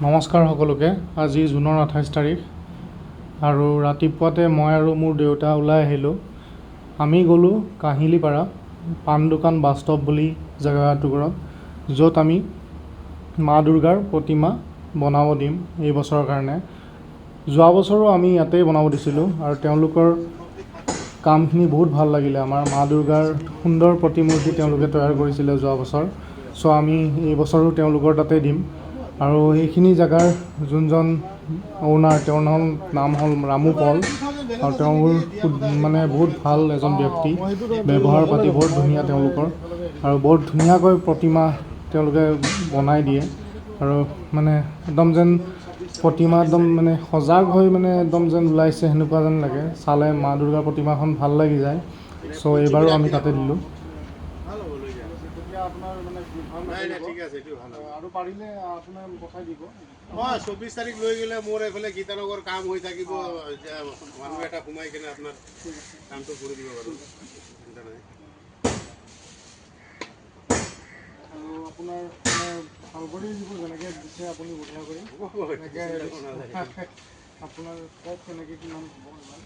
নমস্কাৰ সকলোকে। আজি জুনৰ 28 তাৰিখ আৰু ৰাতিপুৱাতে মই আৰু মোৰ দেউতা ওলাই আহিলোঁ। আমি গ'লোঁ কাহিলীপাৰা পাণ দোকান বাছ ষ্টপ বুলি জেগা এটুকুৰত, য'ত আমি মা দুৰ্গাৰ প্ৰতিমা বনাব দিম এই বছৰৰ কাৰণে। যোৱা বছৰো আমি ইয়াতেই বনাব দিছিলোঁ আৰু তেওঁলোকৰ কামখিনি বহুত ভাল লাগিলে। আমাৰ মা দুৰ্গাৰ সুন্দৰ প্ৰতিমূৰ্তি তেওঁলোকে তৈয়াৰ কৰিছিলে যোৱা বছৰ। চ' আমি এই বছৰো তেওঁলোকৰ তাতে দিম। আৰু এইখিনি জেগাৰ যোনজন অ'নাৰ, তেওঁৰ নাম হ'ল ৰামু পল, আৰু তেওঁৰ মানে বহুত ভাল এজন ব্যক্তি। ব্যৱহাৰ পাতি বহুত ধুনীয়া তেওঁলোকৰ, আৰু বহুত ধুনীয়াকৈ প্ৰতিমা তেওঁলোকে বনাই দিয়ে। আৰু মানে একদম যেন প্ৰতিমা একদম মানে সজাগ হৈ মানে একদম যেন ওলাইছে সেনেকুৱা যেন লাগে। চালে মা দুৰ্গাৰ প্ৰতিমাখন ভাল লাগি যায়। চ' এইবাৰো আমি তাতে দিলোঁ। আৰু পাৰিলে আপোনাৰ পঠাই দিব। 24 তাৰিখ লৈ গ'লে মোৰ এইফালে গীতানগৰ কাম হৈ থাকিব, মানুহ এটা সোমাই কিনে আপোনাৰ কামটো কৰি দিব বাৰু, চিন্তা নাই। আৰু আপোনাৰ মানে ভাল কৰি দিব, যেনেকৈ দিছে আপুনি বঢ়িয়া কৰি। আপোনাৰ কওক কেনেকৈ কিমান হ'ব ইমান।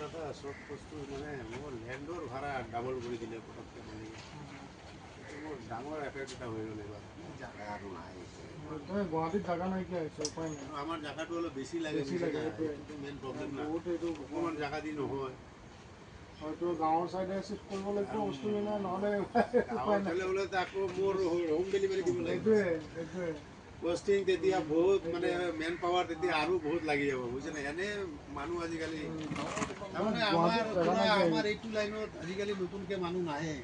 দাদা চব বস্তু মানে মোৰ লেণ্ডৰ ভাড়া ডাবল কৰি দিলে পটককৈ মানে মোৰ ডাঙৰ এফেক্ট এটা হৈ গ'ল এইবাৰ। জাগা আৰু নাই, গুৱাহাটীত জাগা নাইকিয়া হৈছে, উপায় নাই। আমাৰ জাগাটো অলপ বেছি লাগে, এইটোতো মেইন প্ৰব্লেম না। অকণমান জাগা দি নহয়, হয়তো গাঁৱৰ চাইডে চিফ্ট কৰিব লাগিব বস্তুবিলাক, নহ'লে আকৌ মোৰ হোম ডেলিভাৰী দিব লাগিব। সেইটোৱে কষ্টিং তেতিয়া বহুত মানে মেন পাৱাৰ তেতিয়া আৰু বহুত লাগি যাব, বুজিছেনে। এনে মানুহ আজিকালি তাৰমানে আমাৰ এইটো লাইনত আজিকালি নতুনকৈ মানুহ নাহে।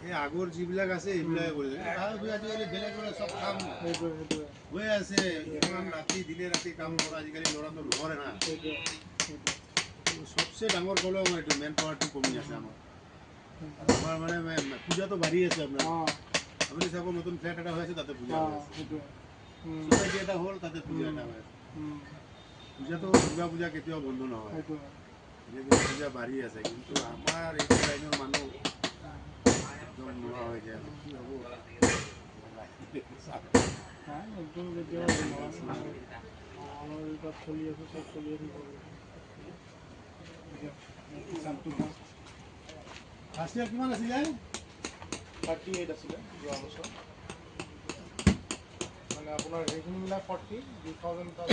এই আগৰ যিবিলাক আছে সেইবিলাকে কৰিছে, আজিকালি বেলেগ চব কাম হৈ আছে। ইমান ৰাতি দিনে ৰাতি কাম কৰা আজিকালি ল'ৰাটো নকৰে না। সবচে ডাঙৰ প্ৰব্লেম এইটো, মেন পাৱাৰটো কমি আছে আমাৰ। মানে পূজাটো বাঢ়ি আছে আপোনাৰ। আপুনি চাব নতুন ফ্লেট এটা হৈ আছে, তাতে পূজা হৈ আছে। ছ'চাইটি এটা হ'ল, তাতে পূজা এটা হৈ আছে। পূজাটো দুৰ্গা পূজা কেতিয়াও বন্ধ নহয়, পূজা বাঢ়ি আছে। কিন্তু আমাৰ এইটো লাইনৰ মানুহ একদম নোহোৱা হৈ যায়, কি হ'ব। চলি আছে, চব চলি আছে। ফাৰ্ষ্ট ইয়াৰ কিমান আছিলে? 38 আছিলে যোৱা বছৰ। মানে আপোনাৰ সেইখিনি মিলাই 40, 2000 এটা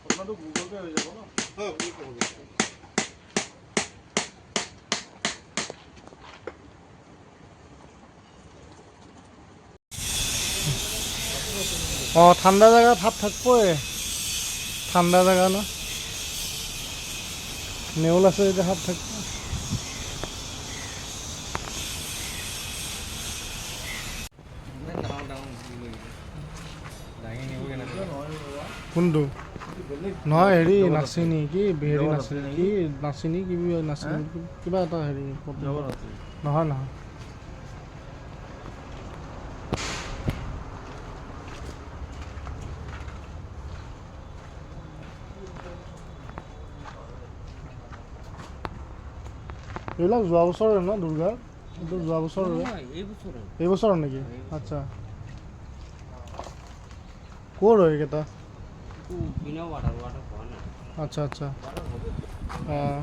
আপোনাৰতো গুগল পে' হৈ যাব ন? ঠাণ্ডা জায়গা ভাব থাকবই, ঠাণ্ডা জায়গা না, নেউল আছে যেতিয়া ভাব থাকব। কোনটো নহয়, হেৰি নাচিনি কি হেৰি নাচিনি কি নাচিনি কিবা এটা হেৰি নহয় নহয়। এইবিলাক যোৱা বছৰৰ ন দুৰ্গাৰ? এইটো যোৱা বছৰৰ, এই বছৰৰ নেকি? আচ্ছা, ক'ৰ হয় এইকেইটা? আচ্ছা আচ্ছা, অঁ।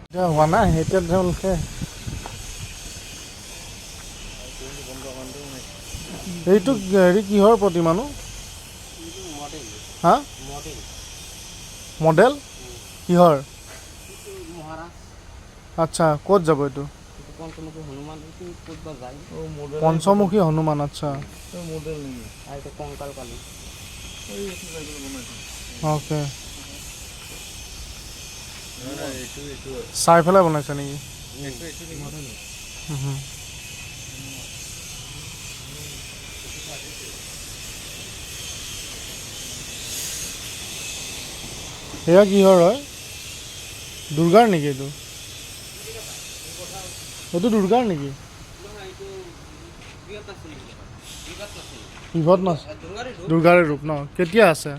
এতিয়া হোৱা নাই, এতিয়া তেওঁলোকে এইটো হেৰি কিহৰ প্ৰতিমানো? হা, মডেল কিহৰ? আচ্ছা, ক'ত যাব এইটো? পঞ্চমুখী হনুমান, আচ্ছা। অ'কে, চাই পেলাই বনাইছে নেকি? সেয়া কিহৰ হয় দুৰ্গাৰ নেকি এইটো এইটো দুৰ্গাৰ নেকি কিহত নাচ দুৰ্গাৰে ৰূপ ন কেতিয়া আছে